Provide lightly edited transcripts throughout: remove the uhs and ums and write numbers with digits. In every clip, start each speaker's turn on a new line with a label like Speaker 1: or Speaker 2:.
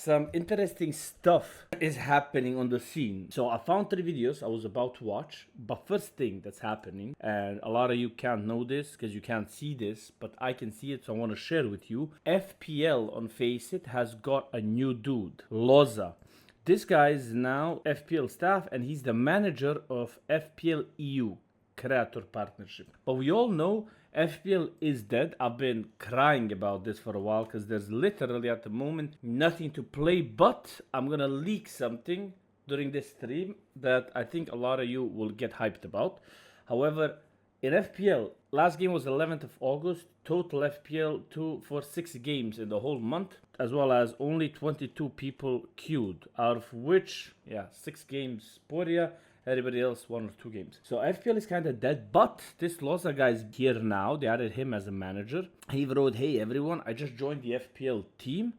Speaker 1: some interesting stuff is happening on the scene. So I found 3 videos I was about to watch, but first thing that's happening, and a lot of you can't know this because you can't see this, but I can see it, so I want to share with you. FPL on Faceit has got a new dude, Loza. This guy is now FPL staff, and he's the manager of FPL EU creator partnership. But we all know FPL is dead. I've been crying about this for a while because there's literally at the moment nothing to play, but I'm gonna leak something during this stream that I think a lot of you will get hyped about. However, in FPL, last game was 11th of August, total FPL for 6 games in the whole month, as well as only 22 people queued, out of which, 6 games Sporia, everybody else 1 or 2 games. So FPL is kind of dead, but this Loza guy is here now. They added him as a manager. He wrote, "Hey everyone, I just joined the FPL team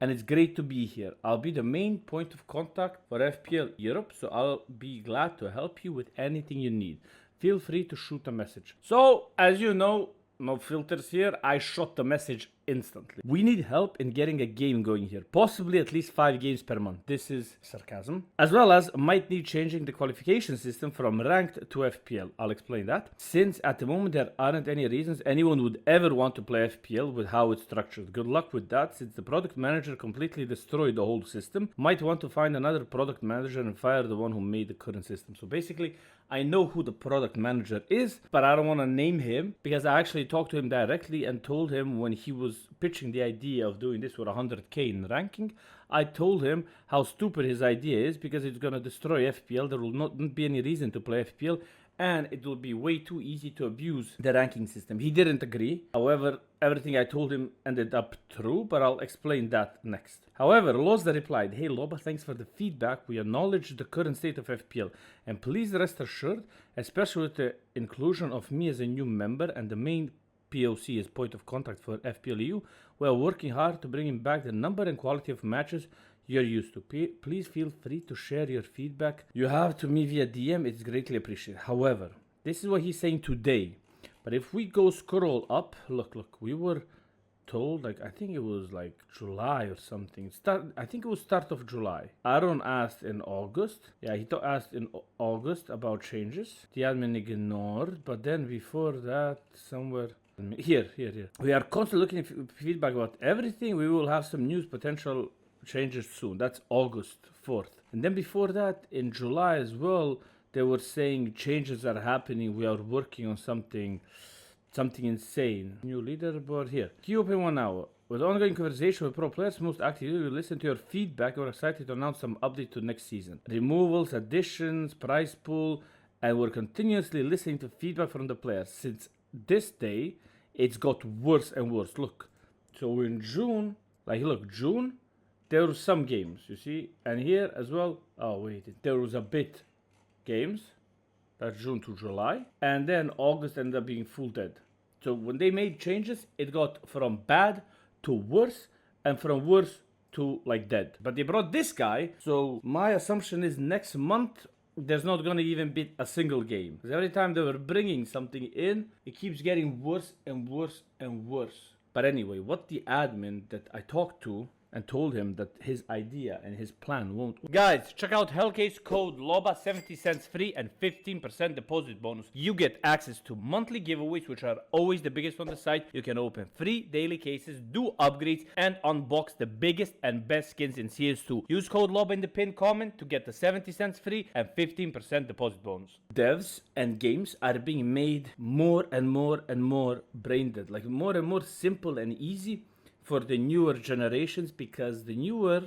Speaker 1: and it's great to be here. I'll be the main point of contact for FPL Europe, so I'll be glad to help you with anything you need. Feel free to shoot a message." So, as you know, no filters here, I shot the message instantly. We need help in getting a game going here, possibly at least 5 games per month. This is sarcasm. As well as might need changing the qualification system from ranked to FPL. I'll explain that. Since at the moment there aren't any reasons anyone would ever want to play FPL with how it's structured. Good luck with that, since the product manager completely destroyed the whole system. Might want to find another product manager and fire the one who made the current system. So basically, I know who the product manager is, but I don't want to name him because I actually talked to him directly and told him when he was pitching the idea of doing this with 100k in ranking, I told him how stupid his idea is because it's going to destroy FPL. There will not be any reason to play FPL, and it will be way too easy to abuse the ranking system. He didn't agree. However, everything I told him ended up true, but I'll explain that next. However, Loza replied, "Hey Loba, thanks for the feedback. We acknowledge the current state of FPL, and please rest assured, especially with the inclusion of me as a new member and the main POC as point of contact for FPL EU, we are working hard to bring back the number and quality of matches you're used to. Please feel free to share your feedback you have to me via DM. It's greatly appreciated." However, this is what he's saying today. But if we go scroll up, look, we were told, I think it was July or something. I think it was start of July. Aaron asked in August. Yeah, he asked in August about changes. The admin ignored, but then before that, somewhere here. We are constantly looking at feedback about everything. We will have some news, potential changes soon. That's August 4th. And then before that, in July as well, they were saying changes are happening. We are working on something insane. New leaderboard here. Key open 1 hour. With ongoing conversation with pro players, most actively we listen to your feedback. We're excited to announce some update to next season. Removals, additions, prize pool, and we're continuously listening to feedback from the players. Since this day, it's got worse and worse. Look. So in June, June, there were some games, you see, and here as well. Oh wait, there was a bit games. That's June to July, and then August ended up being full dead. So when they made changes, it got from bad to worse, and from worse to dead. But they brought this guy, so my assumption is next month there's not gonna even be a single game. Because every time they were bringing something in, it keeps getting worse and worse and worse. But anyway, what the admin that I talked to and told him that his idea and his plan won't. Guys, check out Hellcase code LOBA, 70 cents free and 15% deposit bonus. You get access to monthly giveaways, which are always the biggest on the site. You can open free daily cases, do upgrades, and unbox the biggest and best skins in CS2. Use code LOBA in the pinned comment to get the 70 cents free and 15% deposit bonus. Devs and games are being made more and more and more brain dead, more and more simple and easy for the newer generations, because the newer,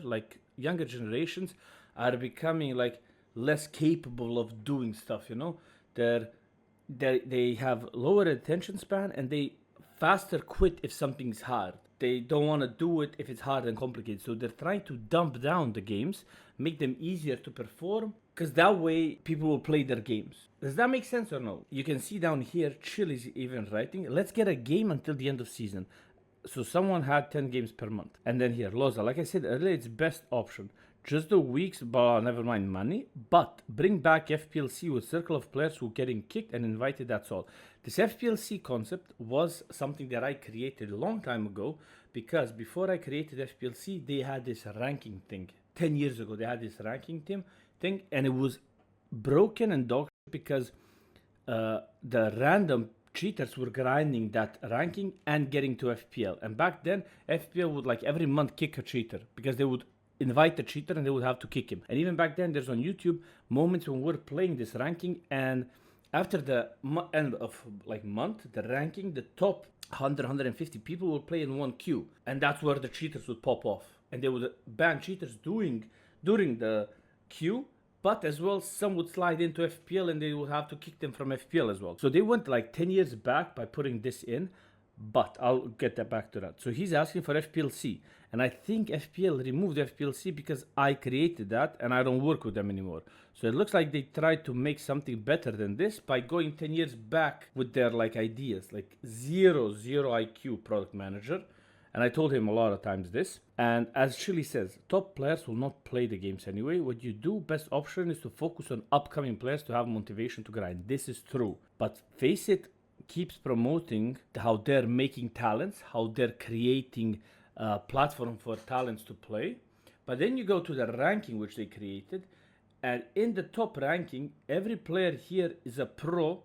Speaker 1: younger generations are becoming less capable of doing stuff, they have lower attention span and they faster quit if something's hard. They don't want to do it if it's hard and complicated. So they're trying to dump down the games, make them easier to perform, because that way people will play their games. Does that make sense or no? You can see down here, Chill is even writing, let's get a game until the end of season. So someone had 10 games per month. And then here, Loza, like I said earlier, it's best option. Just the weeks, but never mind money. But bring back FPLC with circle of players who getting kicked and invited, that's all. This FPLC concept was something that I created a long time ago because before I created FPLC, they had this ranking thing. 10 years ago, they had this ranking thing, and it was broken and dog because the random cheaters were grinding that ranking and getting to FPL. And back then, FPL would like every month kick a cheater because they would invite the cheater and they would have to kick him. And even back then, there's on YouTube moments when we're playing this ranking, and after the end of like month, the ranking, the top 150 people will play in one queue, and that's where the cheaters would pop off, and they would ban cheaters during the queue. But as well, some would slide into FPL and they would have to kick them from FPL as well. So they went like 10 years back by putting this in, but I'll get that back to that. So he's asking for FPLC, and I think FPL removed FPLC because I created that and I don't work with them anymore. So it looks like they tried to make something better than this by going 10 years back with their like ideas, like zero IQ product manager. And I told him a lot of times this. And as Chili says, top players will not play the games anyway. What you do, best option is to focus on upcoming players to have motivation to grind. This is true. But Face It keeps promoting how they're making talents, how they're creating a platform for talents to play. But then you go to the ranking which they created. And in the top ranking, every player here is a pro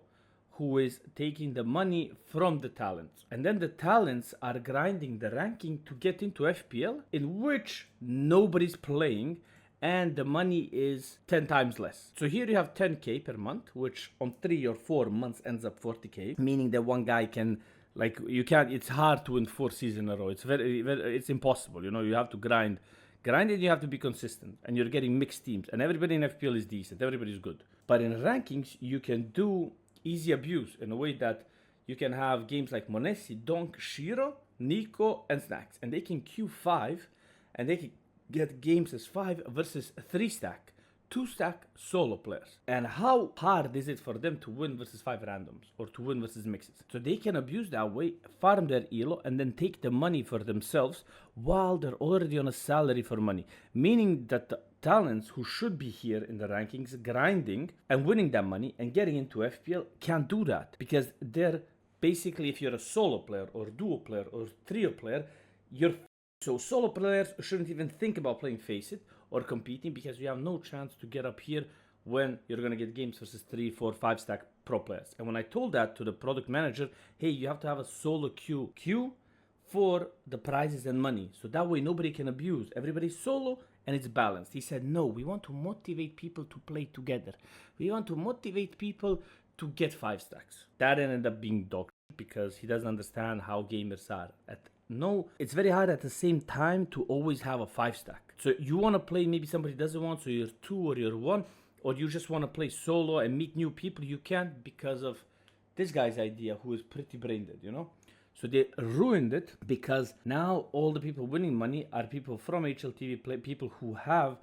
Speaker 1: who is taking the money from the talents. And then the talents are grinding the ranking to get into FPL, in which nobody's playing, and the money is 10 times less. So here you have 10k per month, which on 3 or 4 months ends up 40k, meaning that one guy can, like, you can't, it's hard to win 4 seasons in a row. It's it's impossible, you know, you have to grind and you have to be consistent, and you're getting mixed teams, and everybody in FPL is decent, everybody's good. But in rankings, you can do easy abuse in a way that you can have games like Monesi, Donk, Shiro, Nico, and Snacks, and they can queue 5, and they can get games as 5 versus 3 stack, 2 stack solo players. And how hard is it for them to win versus 5 randoms or to win versus mixes? So they can abuse that way, farm their elo, and then take the money for themselves while they're already on a salary for money, meaning that the talents who should be here in the rankings grinding and winning that money and getting into FPL can't do that, because they're basically, if you're a solo player or duo player or trio player, so solo players shouldn't even think about playing Face It or competing, because you have no chance to get up here when you're going to get games versus 3, 4, 5 stack pro players. And when I told that to the product manager, hey, you have to have a solo queue for the prizes and money, so that way nobody can abuse, everybody's solo and it's balanced. He said, no, we want to motivate people to play together. We want to motivate people to get 5 stacks. That ended up being dog, because he doesn't understand how gamers are. It's very hard at the same time to always have a 5 stack. So you want to play, maybe somebody doesn't want, so you're 2 or you're 1, or you just want to play solo and meet new people. You can't, because of this guy's idea, who is pretty brain dead, you know? So they ruined it, because now all the people winning money are people from HLTV, people who have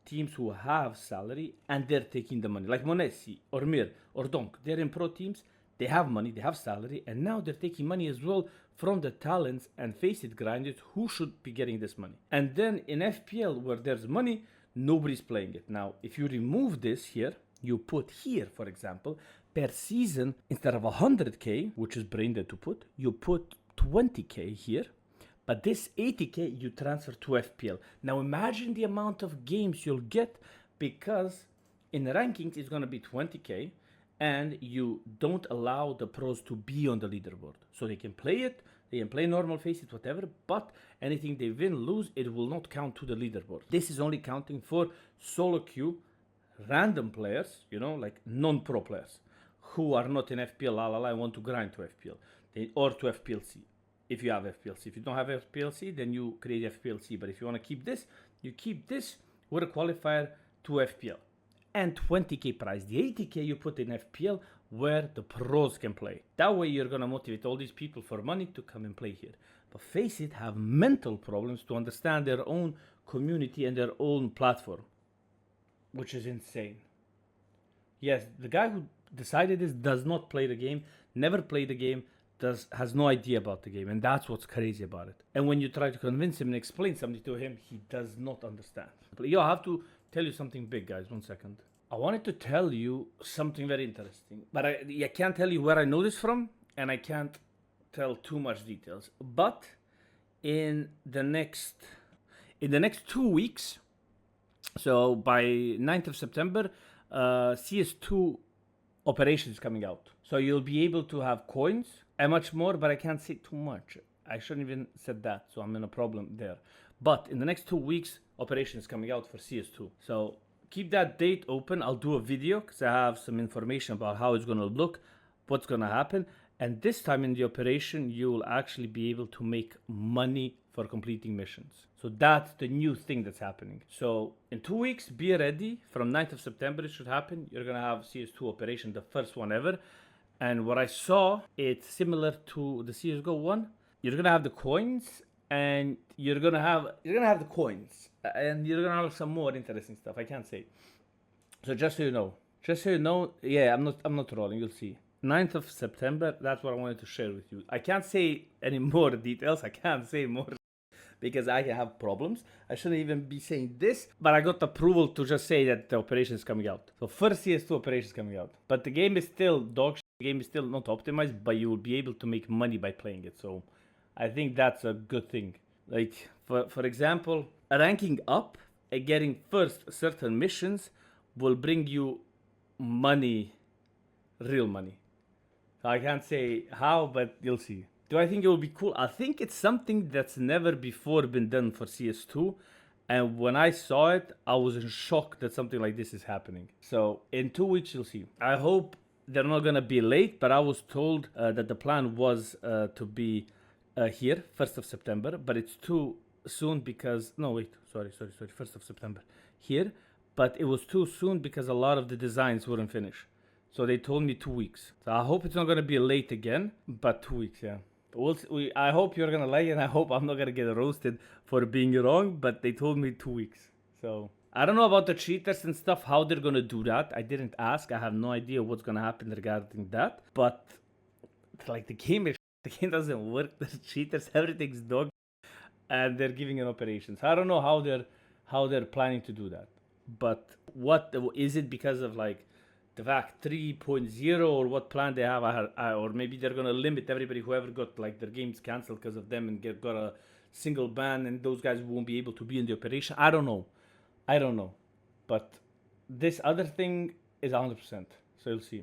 Speaker 1: teams who have salary, and they're taking the money. Like Monesi or Mir or Donk, they're in pro teams, they have money, they have salary, and now they're taking money as well from the talents and Face It grinders who should be getting this money. And then in FPL, where there's money, nobody's playing it. Now, if you remove this here, you put here, for example, per season, instead of 100k, which is brain dead to put, you put 20k here, but this 80k you transfer to FPL. Now imagine the amount of games you'll get, because in the rankings it's going to be 20k, and you don't allow the pros to be on the leaderboard. So they can play it, they can play normal Face It, whatever, but anything they win, lose, it will not count to the leaderboard. This is only counting for solo queue, random players, you know, like non-pro players who are not in FPL, and want to grind to FPL, or to FPLC. If you have FPLC. If you don't have FPLC, then you create FPLC. But if you want to keep this, you keep this with a qualifier to FPL. And 20k prize. The 80k you put in FPL, where the pros can play. That way you're going to motivate all these people for money to come and play here. But Face It have mental problems to understand their own community and their own platform, which is insane. Yes, the guy who decided this does not play the game, never played the game, has no idea about the game, and that's what's crazy about it. And when you try to convince him and explain something to him, he does not understand. But yo, I have to tell you something big, guys. 1 second. I wanted to tell you something very interesting, but I can't tell you where I know this from, and I can't tell too much details. But in the next 2 weeks. So by 9th of September, CS2 operation is coming out. So you'll be able to have coins and much more, but I can't say too much. I shouldn't even said that, so I'm in a problem there. But in the next 2 weeks, operation is coming out for CS2. So keep that date open. I'll do a video because I have some information about how it's going to look, what's going to happen. And this time in the operation, you will actually be able to make money for completing missions. So that's the new thing that's happening. So in 2 weeks, be ready. From 9th of September, it should happen. You're going to have CS2 operation, the first one ever. And what I saw, it's similar to the CSGO one. You're going to have the coins, and you're going to have the coins, and you're going to have some more interesting stuff. I can't say. So just so you know, yeah, I'm not trolling. You'll see. 9th of September, that's what I wanted to share with you. I can't say any more details. I can't say more because I have problems. I shouldn't even be saying this, but I got approval to just say that the operation is coming out. So first CS2 operation is coming out. But the game is still dog shit. The game is still not optimized, but you will be able to make money by playing it. So I think that's a good thing. Like, for example, ranking up and getting first certain missions will bring you money, real money. I can't say how, but you'll see. Do I think it will be cool? I think it's something that's never before been done for CS2. And when I saw it, I was in shock that something like this is happening. So in 2 weeks, you'll see. I hope they're not going to be late, but I was told that the plan was to be here, 1st of September. But it's too soon because... No, wait. Sorry. 1st of September. Here. But it was too soon because a lot of the designs wouldn't finish. So they told me 2 weeks. So I hope it's not gonna be late again, but 2 weeks, yeah. I hope you're gonna like it, and I hope I'm not gonna get roasted for being wrong, but they told me 2 weeks. So I don't know about the cheaters and stuff, how they're gonna do that. I didn't ask. I have no idea what's gonna happen regarding that. But like the game doesn't work. There's cheaters, everything's dog, and they're giving an operation. So I don't know how they're planning to do that. But what is it because of like the VAC 3.0 or what plan they have, or maybe they're gonna limit everybody whoever got like their games cancelled because of them and got a single ban, and those guys won't be able to be in the operation. I don't know, but this other thing is 100%. So you'll see.